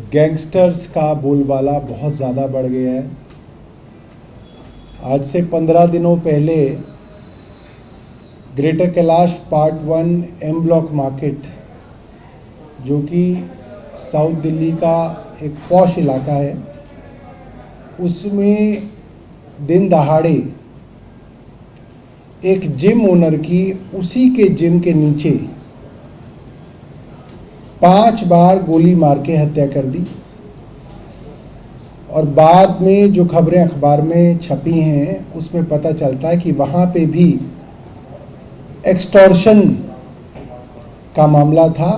Gangsters का बोलबाला बहुत ज़्यादा बढ़ गया है। आज से 15 दिनों पहले Greater Kailash part 1 M block market, जो कि साउथ दिल्ली का एक पॉश इलाका है, उसमें दिन दहाड़े एक जिम ओनर की उसी के जिम के नीचे 5 बार गोली मार के हत्या कर दी। और बाद में जो खबरें अखबार में छपी हैं उसमें पता चलता है कि वहाँ पे भी एक्सटॉर्शन का मामला था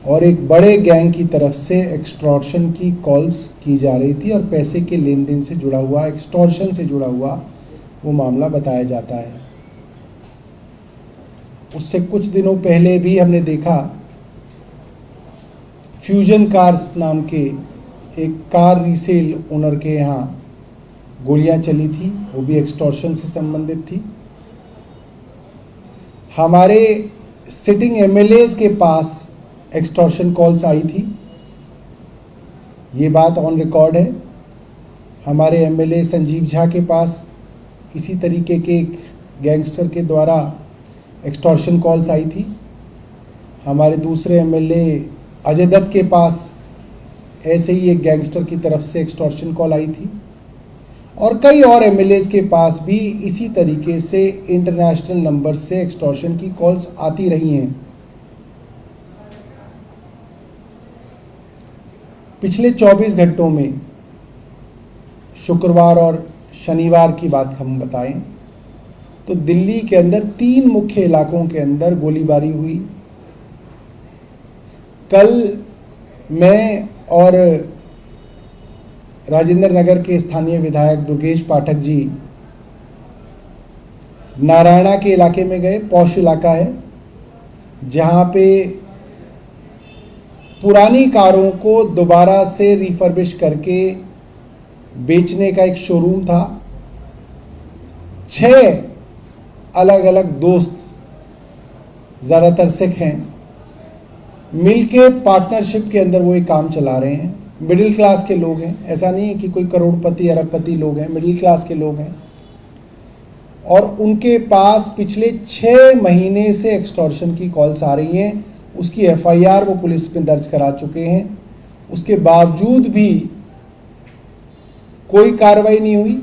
और एक बड़े गैंग की तरफ से एक्सटॉर्शन की कॉल्स की जा रही थी और पैसे के लेन देन से जुड़ा हुआ, एक्सटॉर्शन से जुड़ा हुआ वो मामला बताया जाता है। उससे कुछ दिनों पहले भी हमने देखा फ्यूजन कार्स नाम के एक कार रीसेल ओनर के यहाँ गोलियां चली थी, वो भी एक्सटॉर्शन से संबंधित थी। हमारे सिटिंग एमएलएज के पास एक्सटॉर्शन कॉल्स आई थी, ये बात ऑन रिकॉर्ड है। हमारे एमएलए संजीव झा के पास इसी तरीके के एक गैंगस्टर के द्वारा एक्सटॉर्शन कॉल्स आई थी। हमारे दूसरे एमएलए अजय दत्त के पास ऐसे ही एक गैंगस्टर की तरफ से एक्सटॉर्शन कॉल आई थी और कई और एमएलएज के पास भी इसी तरीके से इंटरनेशनल नंबर से एक्सटॉर्शन की कॉल्स आती रही हैं। पिछले 24 घंटों में शुक्रवार और शनिवार की बात हम बताएं तो दिल्ली के अंदर 3 मुख्य इलाकों के अंदर गोलीबारी हुई। कल मैं और राजेंद्र नगर के स्थानीय विधायक दुर्गेश पाठक जी नारायणा के इलाके में गए। पॉश इलाका है जहां पे पुरानी कारों को दोबारा से रिफर्बिश करके बेचने का एक शोरूम था। 6 अलग अलग दोस्त, ज़्यादातर सिख हैं, मिलके पार्टनरशिप के अंदर वो एक काम चला रहे हैं। मिडिल क्लास के लोग हैं, ऐसा नहीं है कि कोई करोड़पति अरबपति लोग हैं, मिडिल क्लास के लोग हैं। और उनके पास पिछले 6 महीने से एक्सटॉर्शन की कॉल्स आ रही हैं। उसकी एफआईआर वो पुलिस में दर्ज करा चुके हैं, उसके बावजूद भी कोई कार्रवाई नहीं हुई।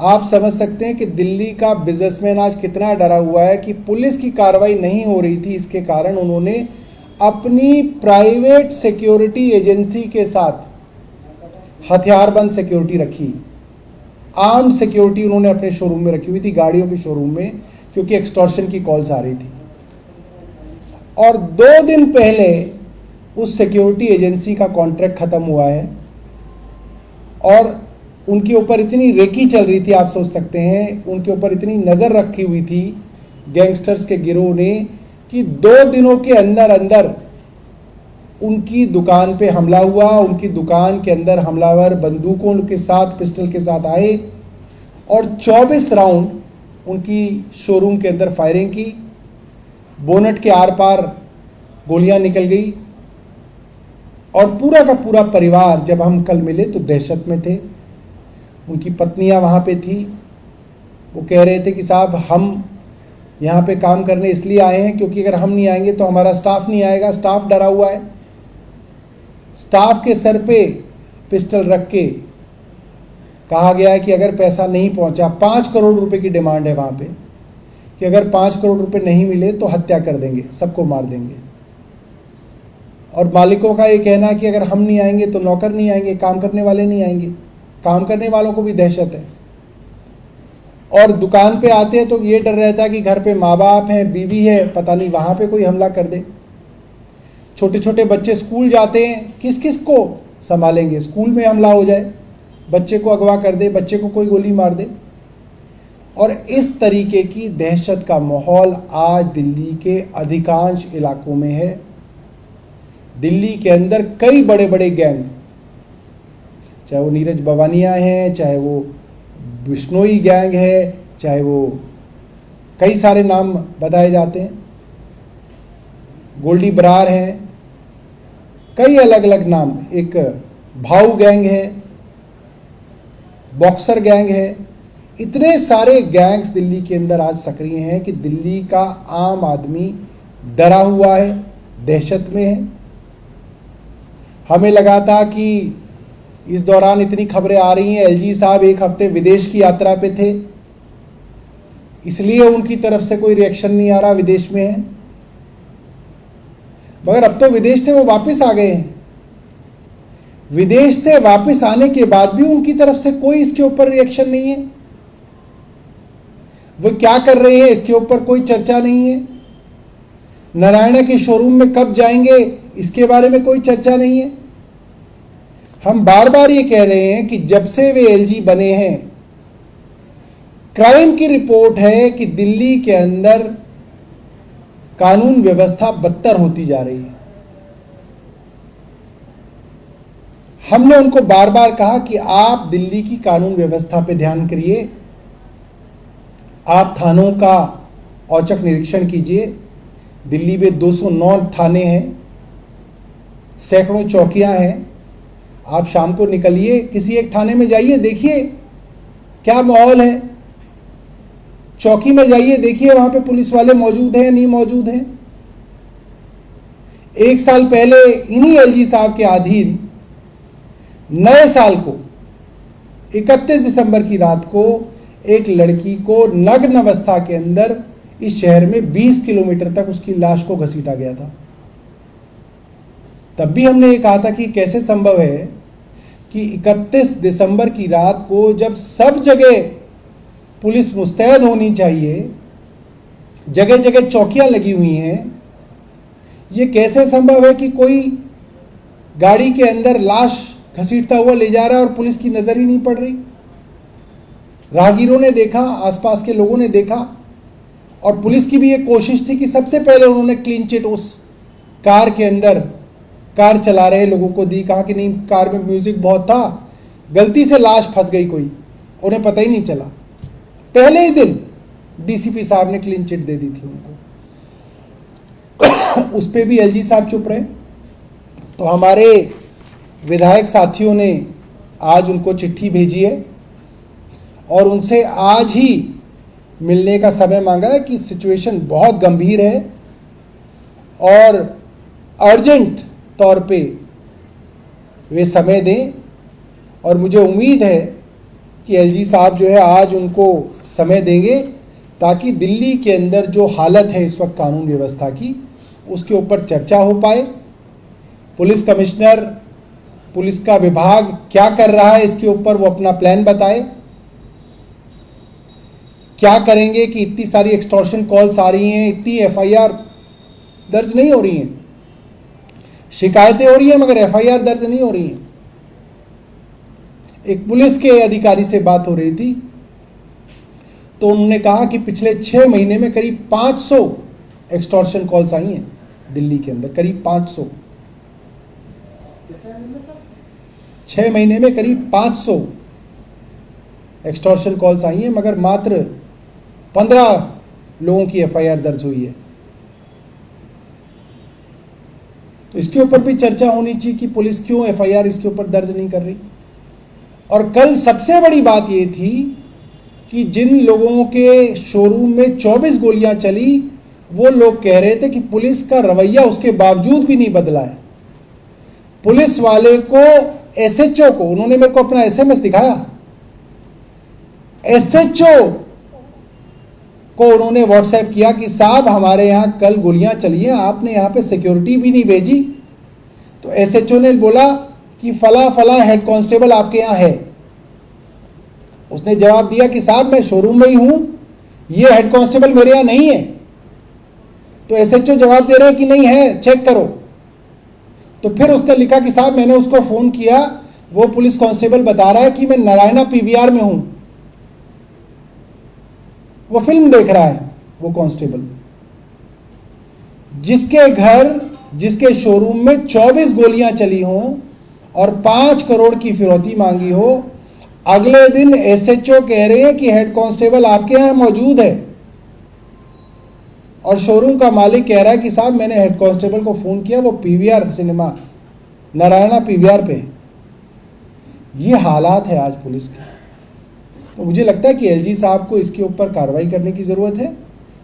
आप समझ सकते हैं कि दिल्ली का बिजनेसमैन आज कितना डरा हुआ है कि पुलिस की कार्रवाई नहीं हो रही थी। इसके कारण उन्होंने अपनी प्राइवेट सिक्योरिटी एजेंसी के साथ हथियारबंद सिक्योरिटी रखी, आर्म्ड सिक्योरिटी उन्होंने अपने शोरूम में रखी हुई थी, गाड़ियों के शोरूम में, क्योंकि एक्सटॉर्शन की कॉल्स आ रही थी। और 2 दिन पहले उस सिक्योरिटी एजेंसी का कॉन्ट्रैक्ट खत्म हुआ है और उनके ऊपर इतनी रेकी चल रही थी, आप सोच सकते हैं, उनके ऊपर इतनी नज़र रखी हुई थी गैंगस्टर्स के गिरोह ने कि 2 दिनों के अंदर अंदर उनकी दुकान पे हमला हुआ। उनकी दुकान के अंदर हमलावर बंदूकों के साथ, पिस्टल के साथ आए और 24 राउंड उनकी शोरूम के अंदर फायरिंग की। बोनट के आर पार गोलियां निकल गई और पूरा का पूरा परिवार, जब हम कल मिले तो दहशत में थे। उनकी पत्नियां वहाँ पे थी, वो कह रहे थे कि साहब हम यहाँ पे काम करने इसलिए आए हैं क्योंकि अगर हम नहीं आएंगे तो हमारा स्टाफ नहीं आएगा। स्टाफ डरा हुआ है। स्टाफ के सर पे पिस्टल रख के कहा गया है कि अगर पैसा नहीं पहुँचा, 5 करोड़ रुपए की डिमांड है वहाँ पे, कि अगर 5 करोड़ रुपए नहीं मिले तो हत्या कर देंगे, सबको मार देंगे। और मालिकों का ये कहना है कि अगर हम नहीं आएंगे तो नौकर नहीं आएंगे, काम करने वाले नहीं आएंगे। काम करने वालों को भी दहशत है। और दुकान पे आते हैं तो ये डर रहता है कि घर पे माँ बाप हैं, बीवी है, पता नहीं वहाँ पे कोई हमला कर दे। छोटे छोटे बच्चे स्कूल जाते हैं, किस किस को संभालेंगे? स्कूल में हमला हो जाए, बच्चे को अगवा कर दे, बच्चे को कोई गोली मार दे। और इस तरीके की दहशत का माहौल आज दिल्ली के अधिकांश इलाकों में है। दिल्ली के अंदर कई बड़े बड़े गैंग, चाहे वो नीरज बवानिया हैं, चाहे वो बिश्नोई गैंग है, चाहे वो कई सारे नाम बताए जाते हैं, गोल्डी बरार हैं, कई अलग अलग नाम, एक भाऊ गैंग है, बॉक्सर गैंग है, इतने सारे गैंग्स दिल्ली के अंदर आज सक्रिय हैं कि दिल्ली का आम आदमी डरा हुआ है, दहशत में है। हमें लगा था कि इस दौरान इतनी खबरें आ रही हैं, एलजी साहब एक हफ्ते विदेश की यात्रा पे थे, इसलिए उनकी तरफ से कोई रिएक्शन नहीं आ रहा, विदेश में है। मगर अब तो विदेश से वो वापस आ गए हैं। विदेश से वापस आने के बाद भी उनकी तरफ से कोई इसके ऊपर रिएक्शन नहीं है। वो क्या कर रहे हैं इसके ऊपर कोई चर्चा नहीं है। नारायणा के शोरूम में कब जाएंगे इसके बारे में कोई चर्चा नहीं है। हम बार बार ये कह रहे हैं कि जब से वे एलजी बने हैं, क्राइम की रिपोर्ट है कि दिल्ली के अंदर कानून व्यवस्था बदतर होती जा रही है। हमने उनको बार बार कहा कि आप दिल्ली की कानून व्यवस्था पे ध्यान करिए, आप थानों का औचक निरीक्षण कीजिए। दिल्ली में 209 थाने हैं, सैकड़ों चौकियां हैं। आप शाम को निकलिए, किसी एक थाने में जाइए, देखिए क्या माहौल है। चौकी में जाइए, देखिए वहां पे पुलिस वाले मौजूद हैं नहीं मौजूद हैं। एक साल पहले इन्हीं एलजी साहब के अधीन नए साल को 31 दिसंबर की रात को एक लड़की को नग्न अवस्था के अंदर इस शहर में 20 किलोमीटर तक उसकी लाश को घसीटा गया था। तब भी हमने ये कहा था कि कैसे संभव है कि 31 दिसंबर की रात को, जब सब जगह पुलिस मुस्तैद होनी चाहिए, जगह जगह चौकियां लगी हुई हैं, ये कैसे संभव है कि कोई गाड़ी के अंदर लाश घसीटता हुआ ले जा रहा है और पुलिस की नजर ही नहीं पड़ रही। राहगीरों ने देखा, आसपास के लोगों ने देखा, और पुलिस की भी ये कोशिश थी कि सबसे पहले उन्होंने क्लीन चिट उस कार के अंदर, कार चला रहे लोगों को दी। कहा कि नहीं, कार में म्यूजिक बहुत था, गलती से लाश फंस गई कोई, उन्हें पता ही नहीं चला। पहले ही दिन डीसीपी साहब ने क्लीन चिट दे दी थी उनको। उस पे भी एलजी साहब चुप रहे। तो हमारे विधायक साथियों ने आज उनको चिट्ठी भेजी है और उनसे आज ही मिलने का समय मांगा है कि सिचुएशन बहुत गंभीर है और अर्जेंट तौर पे वे समय दें। और मुझे उम्मीद है कि एलजी साहब जो है आज उनको समय देंगे, ताकि दिल्ली के अंदर जो हालत है इस वक्त कानून व्यवस्था की, उसके ऊपर चर्चा हो पाए। पुलिस कमिश्नर, पुलिस का विभाग क्या कर रहा है इसके ऊपर वो अपना प्लान बताए। क्या करेंगे कि इतनी सारी एक्सटॉर्शन कॉल्स आ रही हैं, इतनी एफआईआर दर्ज नहीं हो रही हैं, शिकायतें हो रही हैं मगर एफआईआर दर्ज नहीं हो रही हैं। एक पुलिस के अधिकारी से बात हो रही थी तो उन्होंने कहा कि पिछले 6 महीने में करीब 500 एक्सटॉर्शन कॉल्स आई हैं दिल्ली के अंदर, करीब 500। 6 महीने में करीब 500 एक्सटॉर्शन कॉल्स आई हैं, मगर मात्र 15 लोगों की एफआईआर दर्ज हुई है। तो इसके ऊपर भी चर्चा होनी चाहिए कि पुलिस क्यों एफआईआर इसके ऊपर दर्ज नहीं कर रही। और कल सबसे बड़ी बात यह थी कि जिन लोगों के शोरूम में 24 गोलियां चली, वो लोग कह रहे थे कि पुलिस का रवैया उसके बावजूद भी नहीं बदला है। पुलिस वाले को, एसएचओ को, उन्होंने मेरे को अपना एसएमएस दिखाया, एसएचओ को उन्होंने व्हाट्सएप किया कि साहब हमारे यहाँ कल गोलियां चली हैं, आपने यहाँ पे सिक्योरिटी भी नहीं भेजी। तो एसएचओ ने बोला कि फला फला हेड कांस्टेबल आपके यहाँ है। उसने जवाब दिया कि साहब मैं शोरूम में ही हूं, ये हेड कांस्टेबल मेरे यहाँ नहीं है। तो एसएचओ जवाब दे रहे हैं कि नहीं है, चेक करो। तो फिर उसने लिखा कि साहब मैंने उसको फोन किया, वो पुलिस कांस्टेबल बता रहा है कि मैं नारायणा पीवीआर में हूं। वो फिल्म देख रहा है वो कांस्टेबल, जिसके घर, जिसके शोरूम में 24 गोलियां चली हों और 5 करोड़ की फिरौती मांगी हो, अगले दिन एसएचओ कह रहे हैं कि हेड कांस्टेबल आपके यहां मौजूद है। और शोरूम का मालिक कह रहा है कि साहब मैंने हेड कांस्टेबल को फोन किया, वो पीवीआर सिनेमा नारायणा पीवीआर पे। ये हालात है आज पुलिस के। तो मुझे लगता है कि एलजी साहब को इसके ऊपर कार्रवाई करने की ज़रूरत है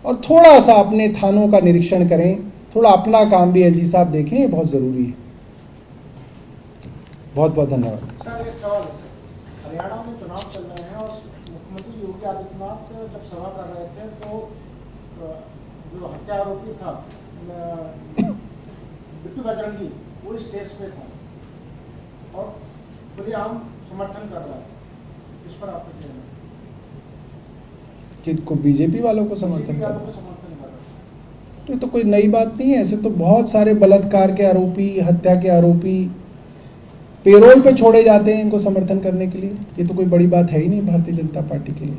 और थोड़ा सा अपने थानों का निरीक्षण करें, थोड़ा अपना काम भी एलजी साहब देखें, ये बहुत ज़रूरी है। बहुत बहुत धन्यवाद। सर एक सवाल है सर, हरियाणा में चुनाव चल रहे हैं और मुख्यमंत्री योगी आदित्यनाथ जब सभा कर रहे थे तो जो हत्या आरोपी था बिट्टू बजरंगी वो स्टेज पे था और खुलेआम समर्थन कर रहा है, इस पर आपको क्या कहना है? किनको? बीजेपी वालों को समर्थन बीजेपी कर वालों रहा को है। समर्थन कर रहा है। तो ये तो कोई नई बात नहीं है। ऐसे तो बहुत सारे बलात्कार के आरोपी, हत्या के आरोपी पेरोल पे छोड़े जाते हैं इनको समर्थन करने के लिए। ये तो कोई बड़ी बात है ही नहीं भारतीय जनता पार्टी के लिए।